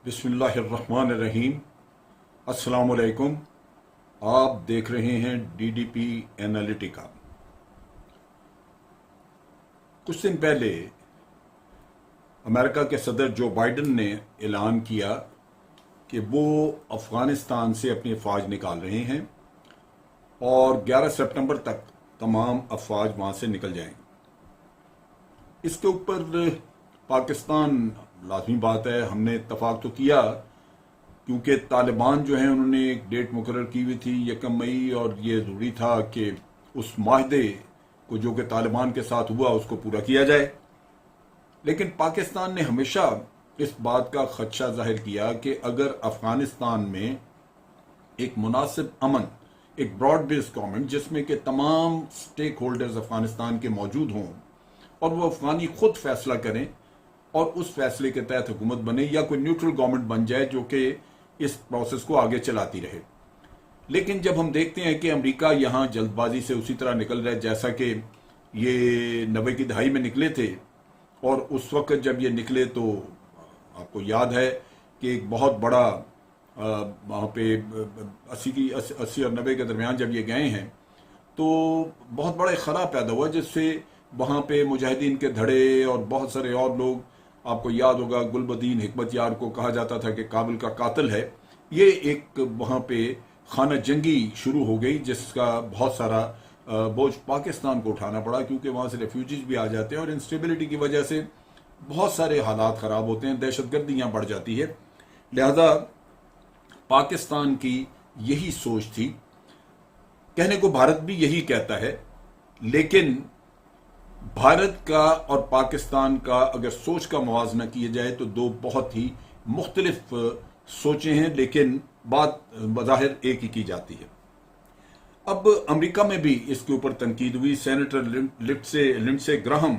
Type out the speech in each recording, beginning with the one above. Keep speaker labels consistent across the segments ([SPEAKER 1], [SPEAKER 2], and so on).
[SPEAKER 1] बिस्मिल्लाहिर्रहमानिर्रहीम। अस्सलाम वालेकुम। आप देख रहे हैं डीडीपी एनालिटिका। कुछ दिन पहले अमेरिका के सदर जो बाइडन ने ऐलान किया कि वो अफ़गानिस्तान से अपनी अफवाज निकाल रहे हैं और 11 सितंबर तक तमाम अफवाज वहाँ से निकल जाएंगे। इसके ऊपर पाकिस्तान, लाजमी बात है, हमने इत्तफाक तो किया क्योंकि तालिबान जो हैं उन्होंने एक डेट मुकर्रर की हुई थी 1 मई, और ये ज़रूरी था कि उस माहदे को जो कि तालिबान के साथ हुआ उसको पूरा किया जाए। लेकिन पाकिस्तान ने हमेशा इस बात का खदशा जाहिर किया कि अगर अफ़गानिस्तान में एक मुनासिब अमन, एक ब्रॉड बेस्ड गवर्नमेंट जिसमें कि तमाम स्टेक होल्डर्स अफ़गानिस्तान के मौजूद हों और वो अफ़गानी खुद फैसला करें और उस फैसले के तहत हुकूमत बने या कोई न्यूट्रल गवर्नमेंट बन जाए जो कि इस प्रोसेस को आगे चलाती रहे। लेकिन जब हम देखते हैं कि अमेरिका यहाँ जल्दबाजी से उसी तरह निकल रहा है जैसा कि ये 90 की दहाई में निकले थे, और उस वक्त जब ये निकले तो आपको याद है कि एक बहुत बड़ा वहाँ पे 80 और 90 के दरमियान जब ये गए हैं तो बहुत बड़ा खला पैदा हुआ जिससे वहाँ पे मुजाहिदीन के धड़े और बहुत सारे और लोग, आपको याद होगा गुलबदीन हिकमत यार को कहा जाता था कि काबिल का कातिल है, ये एक वहाँ पे खाना जंगी शुरू हो गई जिसका बहुत सारा बोझ पाकिस्तान को उठाना पड़ा क्योंकि वहाँ से रेफ्यूजीज भी आ जाते हैं और इंस्टेबिलिटी की वजह से बहुत सारे हालात ख़राब होते हैं, दहशतगर्दी यहाँ बढ़ जाती है। लिहाजा पाकिस्तान की यही सोच थी, कहने को भारत भी यही कहता है, लेकिन भारत का और पाकिस्तान का अगर सोच का मुवाजना किया जाए तो दो बहुत ही मुख्तलिफ सोचें हैं, लेकिन बात बज़ाहिर एक ही की जाती है। अब अमेरिका में भी इसके ऊपर तनकीद हुई। सेनेटर लिंडसे ग्राहम,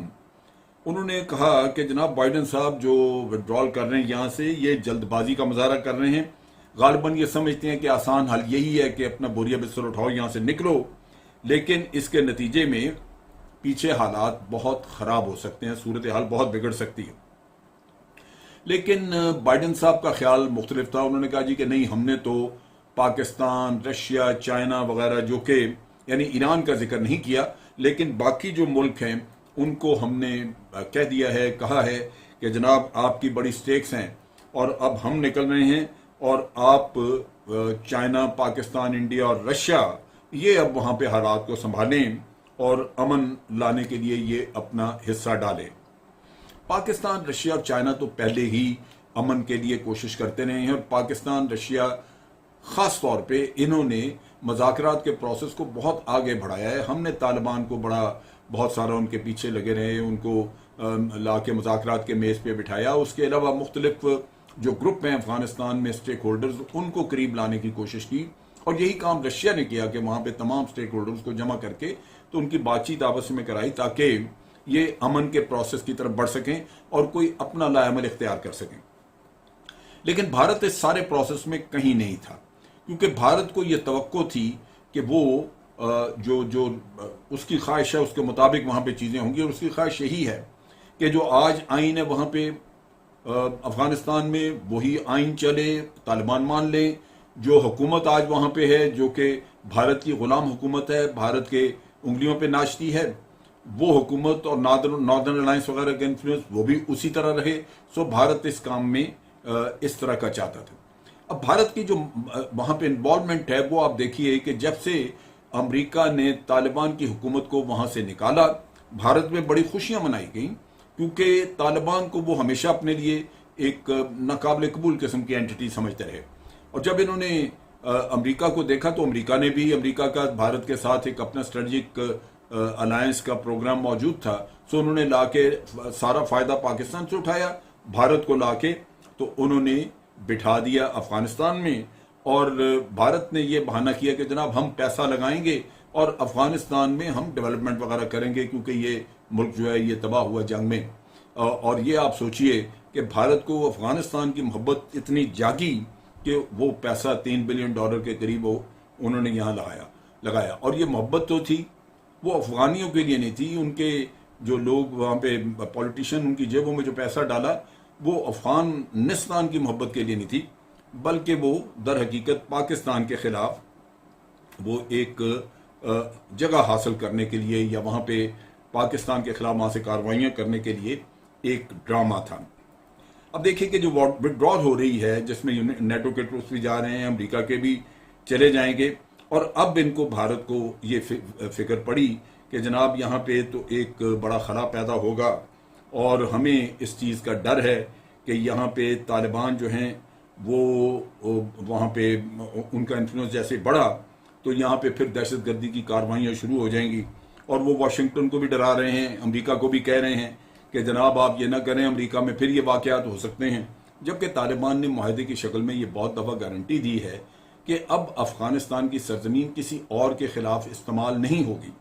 [SPEAKER 1] उन्होंने कहा कि जनाब बाइडन साहब जो विड्रॉल कर रहे हैं यहाँ से, ये जल्दबाजी का मुजाहरा कर रहे हैं। गालिबन ये समझते हैं कि आसान हल यही है कि अपना बोरिया बिस्तर उठाओ, यहाँ से निकलो, लेकिन इसके नतीजे में पीछे हालात बहुत ख़राब हो सकते हैं, सूरत हाल बहुत बिगड़ सकती है। लेकिन बाइडन साहब का ख्याल मुख्तलिफ था। उन्होंने कहा जी कि नहीं, हमने तो पाकिस्तान, रशिया, चाइना वगैरह, जो कि यानी ईरान का जिक्र नहीं किया, लेकिन बाकी जो मुल्क हैं उनको हमने कह दिया है, कहा है कि जनाब आपकी बड़ी स्टेक्स हैं और अब हम निकल रहे हैं और आप चाइना, पाकिस्तान, इंडिया और रशिया, ये अब वहाँ पे हालात को संभालें और अमन लाने के लिए ये अपना हिस्सा डालें। पाकिस्तान, रशिया और चाइना तो पहले ही अमन के लिए कोशिश करते रहे हैं और पाकिस्तान, रशिया ख़ास तौर पे इन्होंने मुज़ाकरात के प्रोसेस को बहुत आगे बढ़ाया है। हमने तालिबान को बहुत सारा उनके पीछे लगे रहे, उनको ला के मुज़ाकरात के मेज़ पे बिठाया। उसके अलावा मुख्तलिफ जो ग्रुप हैं अफ़गानिस्तान में स्टेक होल्डर्स, उनको करीब लाने की कोशिश की और यही काम रशिया ने किया कि वहाँ पे तमाम स्टेक होल्डर्स को जमा करके तो उनकी बातचीत आपस में कराई ताकि ये अमन के प्रोसेस की तरफ बढ़ सकें और कोई अपना लाएमल इख्तियार कर सकें। लेकिन भारत इस सारे प्रोसेस में कहीं नहीं था क्योंकि भारत को ये तवक्को थी कि वो जो उसकी ख्वाहिश है उसके मुताबिक वहाँ पे चीज़ें होंगी, और उसकी ख्वाहिश यही है कि जो आज आइन है वहाँ पे अफ़गानिस्तान में वही आइन चले, तालिबान मान लें। जो हुकूमत आज वहाँ पे है जो कि भारत की ग़ुलाम हुकूमत है, भारत के उंगलियों पे नाचती है, वो हुकूमत और नॉर्दर्न अलायंस वगैरह का इन्फ्लुएंस वो भी उसी तरह रहे। सो भारत इस काम में इस तरह का चाहता था। अब भारत की जो वहाँ पे इन्वॉल्वमेंट है वो आप देखिए कि जब से अमेरिका ने तालिबान की हुकूमत को वहाँ से निकाला, भारत में बड़ी खुशियाँ मनाई गई क्योंकि तालिबान को वो हमेशा अपने लिए एक नाकाबिल कबूल किस्म की एंटिटी समझते रहे। और जब इन्होंने अमेरिका को देखा तो अमेरिका ने भी, अमेरिका का भारत के साथ एक अपना स्ट्रेटजिक अलायंस का प्रोग्राम मौजूद था, सो उन्होंने लाके सारा फ़ायदा पाकिस्तान से उठाया, भारत को लाके तो उन्होंने बिठा दिया अफ़गानिस्तान में। और भारत ने ये बहाना किया कि जनाब हम पैसा लगाएंगे और अफ़गानिस्तान में हम डेवलपमेंट वगैरह करेंगे क्योंकि ये मुल्क जो है ये तबाह हुआ जंग में। और ये आप सोचिए कि भारत को अफ़गानिस्तान की मोहब्बत इतनी जागी कि वो पैसा $3 बिलियन के करीब उन्होंने यहाँ लगाया। और ये मोहब्बत तो थी, वो अफ़गानियों के लिए नहीं थी, उनके जो लोग वहाँ पे पॉलिटिशियन, उनकी जेबों में जो पैसा डाला वो अफगानिस्तान की मोहब्बत के लिए नहीं थी, बल्कि वो दर हकीकत पाकिस्तान के खिलाफ वो एक जगह हासिल करने के लिए या वहाँ पे पाकिस्तान के खिलाफ वहाँ से कार्रवाइयाँ करने के लिए एक ड्रामा था। अब देखिए कि जो विड्रॉल हो रही है, जिसमें नेटो के ट्रूप्स भी जा रहे हैं, अमेरिका के भी चले जाएंगे, और अब इनको भारत को ये फिक्र पड़ी कि जनाब यहाँ पे तो एक बड़ा खला पैदा होगा और हमें इस चीज़ का डर है कि यहाँ पे तालिबान जो हैं वो वहाँ पे उनका इन्फ्लुएंस जैसे बढ़ा तो यहाँ पे फिर दहशतगर्दी की कार्रवाइयाँ शुरू हो जाएंगी। और वो वाशिंगटन को भी डरा रहे हैं, अमेरिका को भी कह रहे हैं कि जनाब आप ये ना करें, अमेरिका में फिर ये वाक़यात हो सकते हैं। जबकि तालिबान ने माहदे की शक्ल में ये बहुत दफ़ा गारंटी दी है कि अब अफगानिस्तान की सरजमीन किसी और के खिलाफ इस्तेमाल नहीं होगी।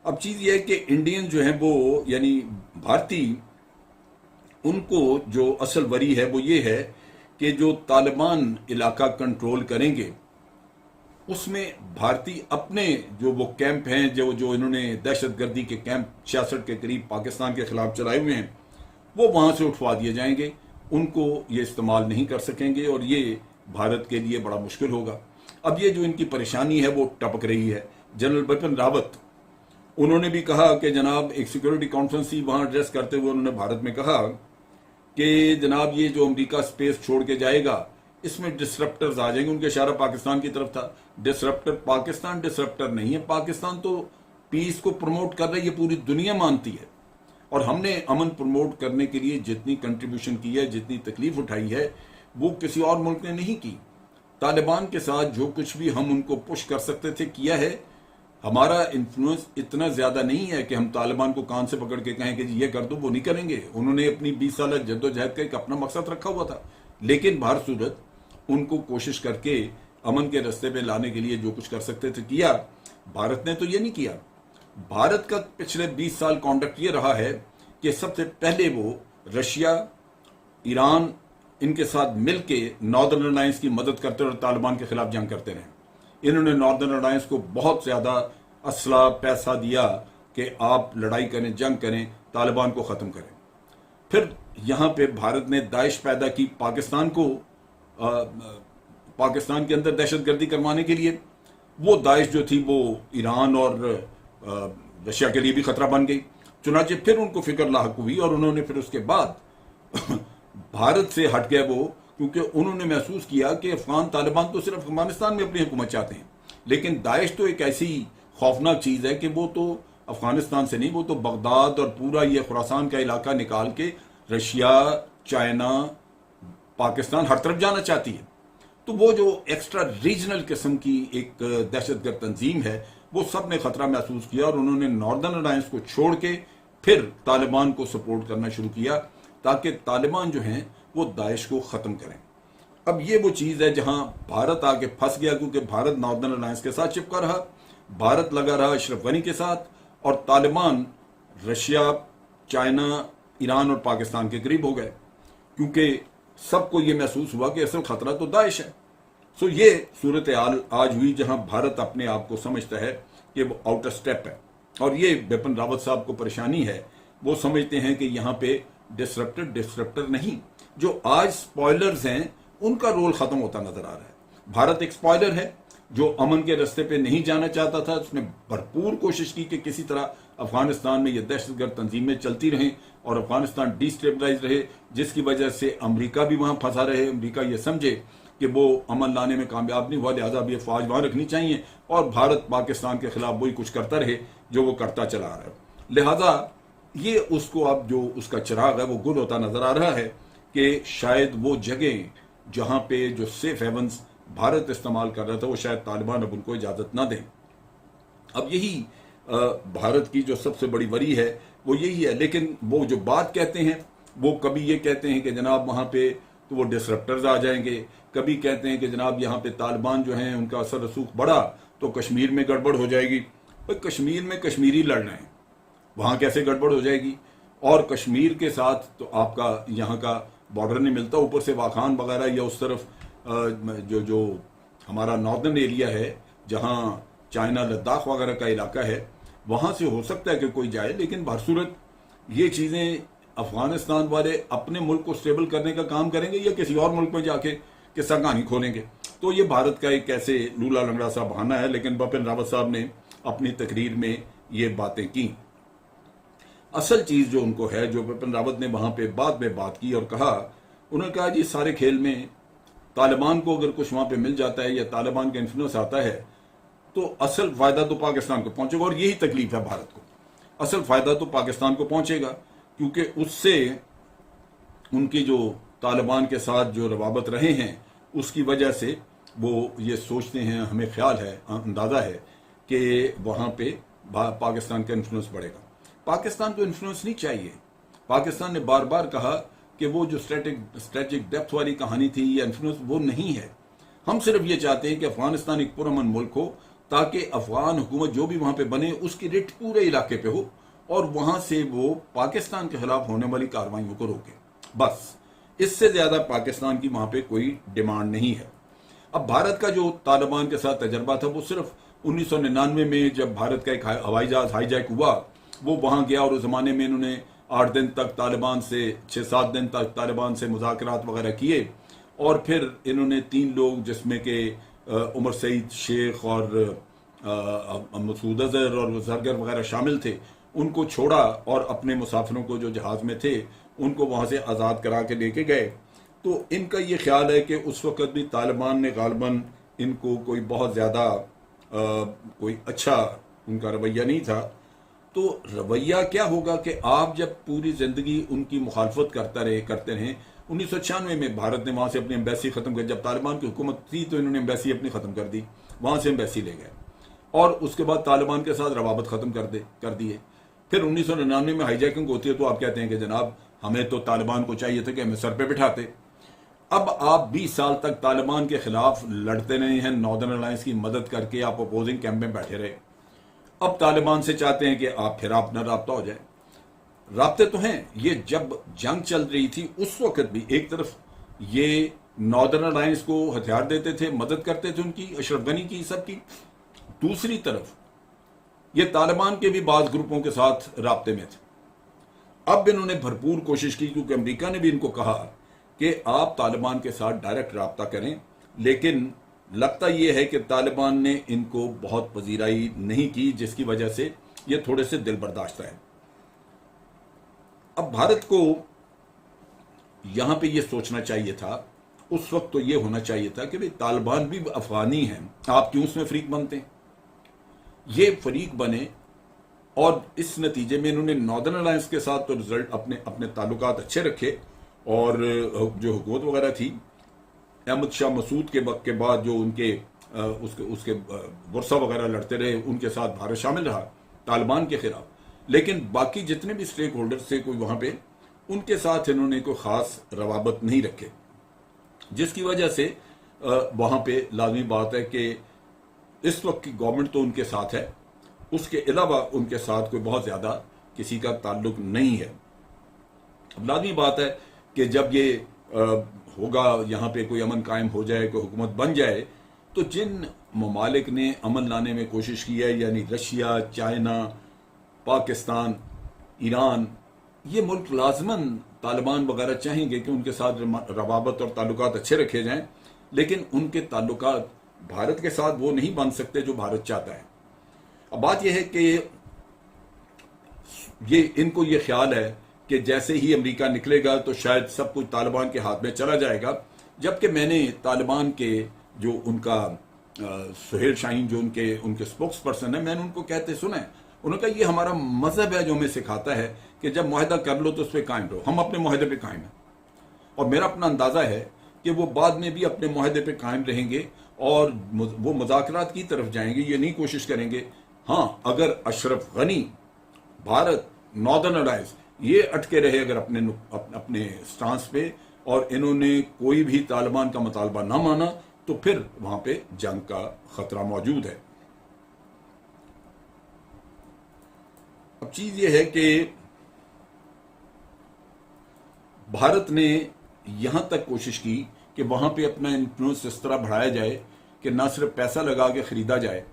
[SPEAKER 1] अब चीज़ यह है कि इंडियन जो है वो यानी भारतीय, उनको जो असल वरी है वो ये है कि जो तालिबान इलाका कंट्रोल करेंगे उसमें भारतीय अपने जो वो कैंप हैं, जो इन्होंने दहशतगर्दी के कैंप 66 के करीब पाकिस्तान के खिलाफ चलाए हुए हैं, वो वहाँ से उठवा दिए जाएंगे, उनको ये इस्तेमाल नहीं कर सकेंगे और ये भारत के लिए बड़ा मुश्किल होगा। अब ये जो इनकी परेशानी है वो टपक रही है। जनरल बिपिन रावत उन्होंने भी कहा कि जनाब एक सिक्योरिटी कॉन्फ्रेंस ही वहाँ एड्रेस करते हुए उन्होंने भारत में कहा कि जनाब ये जो अमेरिका स्पेस छोड़ के जाएगा इसमें डिसरप्टर्स आ जाएंगे। उनका इशारा पाकिस्तान की तरफ था। डिसरप्टर पाकिस्तान डिसरप्टर नहीं है, पाकिस्तान तो पीस को प्रमोट कर रही है, पूरी दुनिया मानती है। और हमने अमन प्रमोट करने के लिए जितनी कंट्रीब्यूशन की है, जितनी तकलीफ उठाई है, वो किसी और मुल्क ने नहीं की। तालिबान के साथ जो कुछ भी हम उनको पुश कर सकते थे किया है। हमारा इन्फ्लुएंस इतना ज्यादा नहीं है कि हम तालिबान को कान से पकड़ के कहें कि जी ये कर दो, वो नहीं करेंगे। उन्होंने अपनी 20 साल जद्दोजहद का एक अपना मकसद रखा हुआ था, लेकिन बाहर सूरत उनको कोशिश करके अमन के रास्ते पे लाने के लिए जो कुछ कर सकते थे किया। भारत ने तो ये नहीं किया। भारत का पिछले 20 साल कॉन्डक्ट ये रहा है कि सबसे पहले वो रशिया, ईरान, इनके साथ मिलके नॉर्दर्न अलायंस की मदद करते और तालिबान के खिलाफ जंग करते रहे। इन्होंने नॉर्दर्न अलायंस को बहुत ज्यादा असला पैसा दिया कि आप लड़ाई करें, जंग करें, तालिबान को खत्म करें। फिर यहाँ पे भारत ने दाइश पैदा की पाकिस्तान को, पाकिस्तान के अंदर दहशतगर्दी करवाने के लिए। वो दाइश जो थी वो ईरान और रशिया के लिए भी खतरा बन गई। चुनाचे फिर उनको फिक्र लाहक हुई और उन्होंने फिर उसके बाद भारत से हट गए वो, क्योंकि उन्होंने महसूस किया कि अफगान तालिबान तो सिर्फ अफगानिस्तान में अपनी हुकूमत चाहते हैं, लेकिन दाइश तो एक ऐसी खौफनाक चीज है कि वो तो अफगानिस्तान से नहीं, वो तो बगदाद और पूरा ये खुरासान का इलाका निकाल के रशिया, चाइना, पाकिस्तान हर तरफ जाना चाहती है। तो वो जो एक्स्ट्रा रीजनल किस्म की एक दहशतगर्द तंजीम है, वो सब ने खतरा महसूस किया और उन्होंने नॉर्दर्न अलायंस को छोड़ के फिर तालिबान को सपोर्ट करना शुरू किया ताकि तालिबान जो हैं वो दाइश को खत्म करें। अब ये वो चीज है जहां भारत आके फंस गया, क्योंकि भारत नॉर्दर्न अलायंस के साथ चिपका रहा, भारत लगा रहा अशरफ गनी के साथ, और तालिबान रशिया, चाइना, ईरान और पाकिस्तान के करीब हो गए, क्योंकि सबको ये महसूस हुआ कि असल खतरा तो दाइश है। सो ये सूरत हाल आज हुई जहां भारत अपने आप को समझता है कि वो आउटर स्टेप है, और ये बिपिन रावत साहब को परेशानी है। वो समझते हैं कि यहाँ पे डिसरप्टर नहीं, जो आज स्पॉयलर्स हैं उनका रोल खत्म होता नजर आ रहा है। भारत एक स्पॉयलर है जो अमन के रास्ते पे नहीं जाना चाहता था। उसने भरपूर कोशिश की कि किसी तरह अफगानिस्तान में ये दहशतगर्द तंजीमें चलती रहें और अफगानिस्तान डिस्टेबलाइज रहे, जिसकी वजह से अमेरिका भी वहां फंसा रहे। अमेरिका ये समझे कि वो अमन लाने में कामयाब नहीं हुआ, लिहाजा अब ये फौज वहां रखनी चाहिए, और भारत पाकिस्तान के खिलाफ वही कुछ करता रहे जो वो करता चला आ रहा है। लिहाजा ये उसको अब जो उसका चिराग है वो गुल होता नजर आ रहा है कि शायद वो जगह जहां पे जो सेफ हेवंस भारत इस्तेमाल कर रहा था वो शायद तालिबान अब उनको इजाजत ना दें। अब यही भारत की जो सबसे बड़ी वरी है वो यही है। लेकिन वो जो बात कहते हैं वो कभी ये कहते हैं कि जनाब वहां पे तो वो डिसरप्टर्स आ जाएंगे, कभी कहते हैं कि जनाब यहाँ पे तालिबान जो हैं उनका असर रसूख बढ़ा तो कश्मीर में गड़बड़ हो जाएगी। भाई कश्मीर में कश्मीरी लड़ रहे हैं, वहां कैसे गड़बड़ हो जाएगी? और कश्मीर के साथ तो आपका यहाँ का बॉर्डर नहीं मिलता, ऊपर से वाखान वगैरह या उस तरफ जो हमारा नॉर्दर्न एरिया है जहाँ चाइना लद्दाख वगैरह का इलाका है, वहां से हो सकता है कि कोई जाए, लेकिन बहरसूरत ये चीजें अफगानिस्तान वाले अपने मुल्क को स्टेबल करने का काम करेंगे या किसी और मुल्क में जाके किस्सा कहानी खोलेंगे? तो ये भारत का एक ऐसे लूला लंगड़ा सा बहाना है, लेकिन बिपिन रावत साहब ने अपनी तकरीर में ये बातें की। असल चीज जो उनको है, जो बिपिन रावत ने वहां पे बाद में बात की और कहा, उन्होंने कहा जी सारे खेल में तालिबान को अगर कुछ वहां पे मिल जाता है या तालिबान का इन्फ्लुएंस आता है तो असल फायदा तो पाकिस्तान को पहुंचेगा, और यही तकलीफ है भारत को। असल फायदा तो पाकिस्तान को पहुंचेगा, क्योंकि उससे उनकी जो तालिबान के साथ जो रवाबत रहे हैं उसकी वजह से वो ये सोचते हैं, हमें ख्याल है, अंदाजा है कि वहां पे पाकिस्तान का इन्फ्लुएंस बढ़ेगा। पाकिस्तान को इन्फ्लुएंस नहीं चाहिए। पाकिस्तान ने बार बार कहा कि वो जो स्ट्रेटेजिक डेप्थ वाली कहानी थी या इन्फ्लुएंस, वो नहीं है। हम सिर्फ ये चाहते हैं कि अफगानिस्तान एक पुरअमन मुल्क हो, ताकि अफगान हुकूमत जो भी वहां पे बने उसकी रिट पूरे इलाके पे हो और वहां से वो पाकिस्तान के खिलाफ होने वाली कार्रवाइयों को रोके। बस इससे ज्यादा पाकिस्तान की वहां पे कोई डिमांड नहीं है। अब भारत का जो तालिबान के साथ तजर्बा था वो सिर्फ 1999 में जब भारत का एक हवाई जहाज हाईजैक हुआ, वो वहां गया और उस जमाने में इन्होंने 8 दिन तक तालिबान से 6-7 दिन तक तालिबान से मुज़ाकरात वगैरह किए, और फिर इन्होंने 3 लोग जिसमें के उमर सईद शेख और मसूद अजहर और जरगर वगैरह शामिल थे, उनको छोड़ा और अपने मुसाफिरों को जो जहाज में थे उनको वहां से आज़ाद करा के लेके गए। तो इनका ये ख्याल है कि उस वक्त भी तालिबान ने गालबन इनको कोई बहुत ज़्यादा कोई अच्छा उनका रवैया नहीं था। तो रवैया क्या होगा कि आप जब पूरी जिंदगी उनकी मुखालफत करते रहे 1996 में भारत ने वहां से अपनी एम्बेसी खत्म कर, जब तालिबान की हुकूमत थी तो इन्होंने एम्बेसी अपनी खत्म कर दी, वहां से एम्बेसी ले गए और उसके बाद तालिबान के साथ रवाबत खत्म कर दिए। फिर 1999 में हाईजैकिंग होती है तो आप कहते हैं कि जनाब हमें तो तालिबान को चाहिए था कि हमें सर पे बिठाते। अब आप 20 साल तक तालिबान के खिलाफ लड़ते रहे हैं, नॉर्दर्न अलायंस की मदद करके आप अपोजिंग कैंप में बैठे रहे। अब तालिबान से चाहते हैं कि आप फिर अपना राब्ता हो जाए। राब्ते तो हैं, ये जब जंग चल रही थी उस वक्त भी एक तरफ ये नॉर्दर्न अलायंस को हथियार देते थे, मदद करते थे उनकी, अशरफ गनी की, सबकी। दूसरी तरफ ये तालिबान के भी बाज ग्रुपों के साथ राब्ते में थे। अब इन्होंने भरपूर कोशिश की, क्योंकि अमेरिका ने भी इनको कहा कि आप तालिबान के साथ डायरेक्ट राब्ता करें, लेकिन लगता यह है कि तालिबान ने इनको बहुत पजीराई नहीं की, जिसकी वजह से ये थोड़े से दिल बर्दाश्त है। अब भारत को यहां पे ये सोचना चाहिए था, उस वक्त तो ये होना चाहिए था कि भाई तालिबान भी अफगानी हैं, आप क्यों उसमें फरीक बनते हैं? ये फरीक बने और इस नतीजे में इन्होंने नॉर्दर्न अलायंस के साथ तो रिजल्ट अपने ताल्लुकात अच्छे रखे, और जो हुकूमत वगैरह थी अहमद शाह मसूद के वक्त के बाद जो उनके उसके गुरसा वगैरह लड़ते रहे, उनके साथ भारत शामिल रहा तालिबान के खिलाफ। लेकिन बाकी जितने भी स्टेक होल्डर्स थे कोई वहां पे, उनके साथ इन्होंने कोई खास रवाबत नहीं रखे, जिसकी वजह से वहां पे लाजमी बात है कि इस वक्त की गवर्नमेंट तो उनके साथ है, उसके अलावा उनके साथ कोई बहुत ज्यादा किसी का ताल्लुक नहीं है। अब लाजमी बात है कि जब ये होगा, यहाँ पे कोई अमन कायम हो जाए, कोई हुकूमत बन जाए, तो जिन ममालिक ने अमन लाने में कोशिश की है, यानी रशिया, चाइना, पाकिस्तान, ईरान, ये मुल्क लाजमन तालिबान वगैरह चाहेंगे कि उनके साथ रवाबत और ताल्लुकात अच्छे रखे जाएं, लेकिन उनके ताल्लुकात भारत के साथ वो नहीं बन सकते जो भारत चाहता है। अब बात यह है कि इनको ये ख्याल है कि जैसे ही अमेरिका निकलेगा तो शायद सब कुछ तालिबान के हाथ में चला जाएगा, जबकि मैंने तालिबान के जो उनका सुहेल शाहीन जो उनके स्पोक्स पर्सन है, मैंने उनको कहते सुना है। उन्होंने कहा ये हमारा मजहब है जो हमें सिखाता है कि जब मुआहदा कर लो तो उस पर कायम रहो, हम अपने मुआहदे पे कायम हैं। और मेरा अपना अंदाजा है कि वो बाद में भी अपने मुआहदे पे कायम रहेंगे और वो मुज़ाकरात की तरफ जाएंगे, ये नहीं कोशिश करेंगे। हाँ, अगर अशरफ गनी, भारत, नॉर्दर्न अलायंस ये अटके रहे अगर अपने स्टांस पे, और इन्होंने कोई भी तालिबान का मुतालबा ना माना, तो फिर वहां पे जंग का खतरा मौजूद है। अब चीज ये है कि भारत ने यहां तक कोशिश की कि वहां पे अपना इन्फ्लुएंस इस तरह बढ़ाया जाए कि ना सिर्फ पैसा लगा के खरीदा जाए,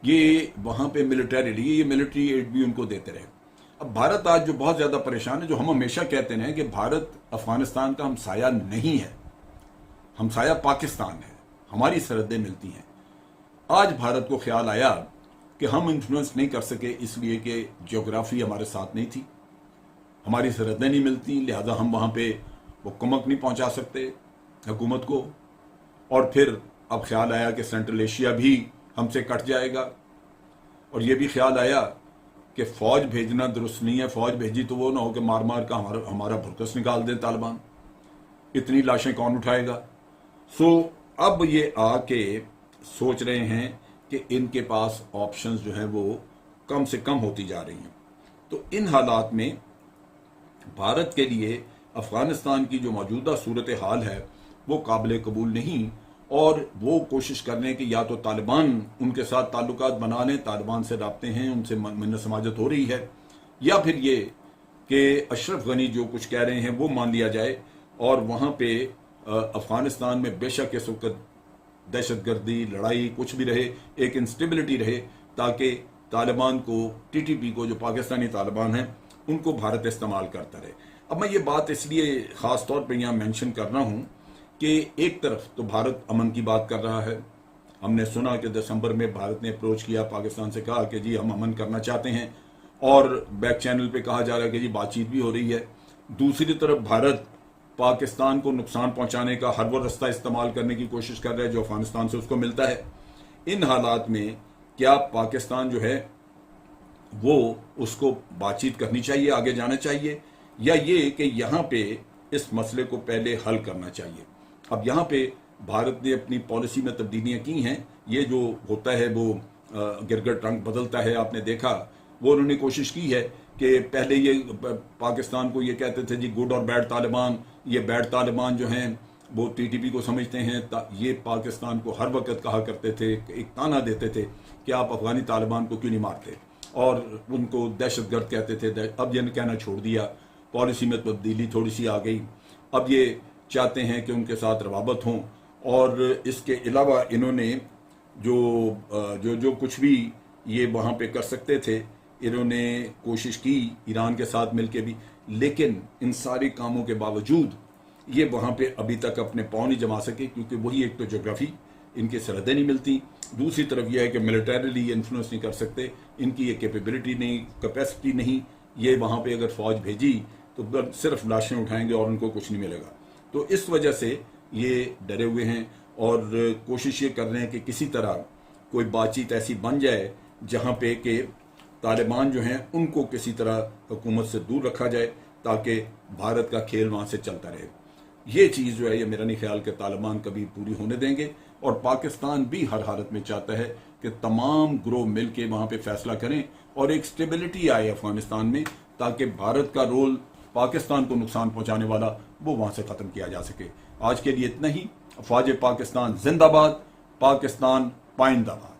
[SPEAKER 1] ये वहां पे मिलिटरी एड भी उनको देते रहे। अब भारत आज जो बहुत ज्यादा परेशान है, जो हम हमेशा कहते हैं कि भारत अफगानिस्तान का हमसाया नहीं है, हमसाया पाकिस्तान है, हमारी सरहदें मिलती हैं। आज भारत को ख्याल आया कि हम इन्फ्लुएंस नहीं कर सके इसलिए कि ज्योग्राफी हमारे साथ नहीं थी, हमारी सरहदें नहीं मिलती, लिहाजा हम वहां पे वो कुमक नहीं पहुंचा सकते हुकूमत को। और फिर अब ख्याल आया कि सेंट्रल एशिया भी हमसे कट जाएगा, और ये भी ख्याल आया कि फौज भेजना दुरुस्त नहीं है, फौज भेजी तो वो ना हो कि मार मार का हमारा भुरकस निकाल दें तालिबान, इतनी लाशें कौन उठाएगा। सो अब ये आके सोच रहे हैं कि इनके पास ऑप्शंस जो हैं वो कम से कम होती जा रही हैं। तो इन हालात में भारत के लिए अफगानिस्तान की जो मौजूदा सूरत हाल है वो काबिल कबूल नहीं, और वो कोशिश कर रहे हैं कि या तो तालिबान उनके साथ ताल्लुकात बना लें, तालिबान से राब्ते हैं, उनसे मिन्न समाजत हो रही है, या फिर ये कि अशरफ गनी जो कुछ कह रहे हैं वो मान लिया जाए और वहाँ पे अफगानिस्तान में बेशक इस वक्त दहशतगर्दी, लड़ाई कुछ भी रहे, एक इंस्टेबिलिटी रहे, ताकि तालिबान को, टीटीपी को, जो पाकिस्तानी तालिबान हैं, उनको भारत इस्तेमाल करता रहे। अब मैं ये बात इसलिए ख़ास तौर पर यहाँ मेंशन कर रहा हूँ कि एक तरफ तो भारत अमन की बात कर रहा है, हमने सुना कि दिसंबर में भारत ने अप्रोच किया, पाकिस्तान से कहा कि जी हम अमन करना चाहते हैं, और बैक चैनल पे कहा जा रहा है कि जी बातचीत भी हो रही है। दूसरी तरफ भारत पाकिस्तान को नुकसान पहुंचाने का हर वो रास्ता इस्तेमाल करने की कोशिश कर रहा है जो अफगानिस्तान से उसको मिलता है। इन हालात में क्या पाकिस्तान जो है वो उसको बातचीत करनी चाहिए, आगे जाना चाहिए, या ये कि यहाँ पे इस मसले को पहले हल करना चाहिए। अब यहाँ पे भारत ने अपनी पॉलिसी में तब्दीलियां की हैं, ये जो होता है वो गिरगिट रंग बदलता है, आपने देखा, वो उन्होंने कोशिश की है कि पहले ये पाकिस्तान को ये कहते थे जी गुड और बैड तालिबान, ये बैड तालिबान जो हैं वो टीटीपी को समझते हैं, ये पाकिस्तान को हर वक्त कहा करते थे, एक ताना देते थे कि आप अफगानी तालिबान को क्यों नहीं मारते, और उनको दहशतगर्द कहते थे। अब ये कहना छोड़ दिया, पॉलिसी में तब्दीली थोड़ी सी आ गई, अब ये चाहते हैं कि उनके साथ रवाबत हों, और इसके अलावा इन्होंने जो कुछ भी ये वहाँ पे कर सकते थे, इन्होंने कोशिश की ईरान के साथ मिलके भी, लेकिन इन सारे कामों के बावजूद ये वहाँ पे अभी तक अपने पाँव नहीं जमा सके, क्योंकि वही एक तो ज्योग्राफी, इनकी सरहदें नहीं मिलती, दूसरी तरफ यह है कि मिलिटरीली इन्फ्लुएंस नहीं कर सकते, इनकी ये कैपेबिलिटी नहीं, कैपेसिटी नहीं, ये वहाँ पे अगर फौज भेजी तो सिर्फ लाशें उठाएंगे और उनको कुछ नहीं मिलेगा। तो इस वजह से ये डरे हुए हैं और कोशिश ये कर रहे हैं कि किसी तरह कोई बातचीत ऐसी बन जाए जहाँ पे कि तालिबान जो हैं उनको किसी तरह हुकूमत से दूर रखा जाए, ताकि भारत का खेल वहाँ से चलता रहे। ये चीज़ जो है, ये मेरा नहीं ख्याल कि तालिबान कभी पूरी होने देंगे, और पाकिस्तान भी हर हालत में चाहता है कि तमाम ग्रोह मिल के वहाँ पर फैसला करें और एक स्टेबिलिटी आए अफगानिस्तान में, ताकि भारत का रोल पाकिस्तान को नुकसान पहुंचाने वाला वो वहां से खत्म किया जा सके। आज के लिए इतना ही। अफवाज पाकिस्तान जिंदाबाद, पाकिस्तान पाइंदाबाद।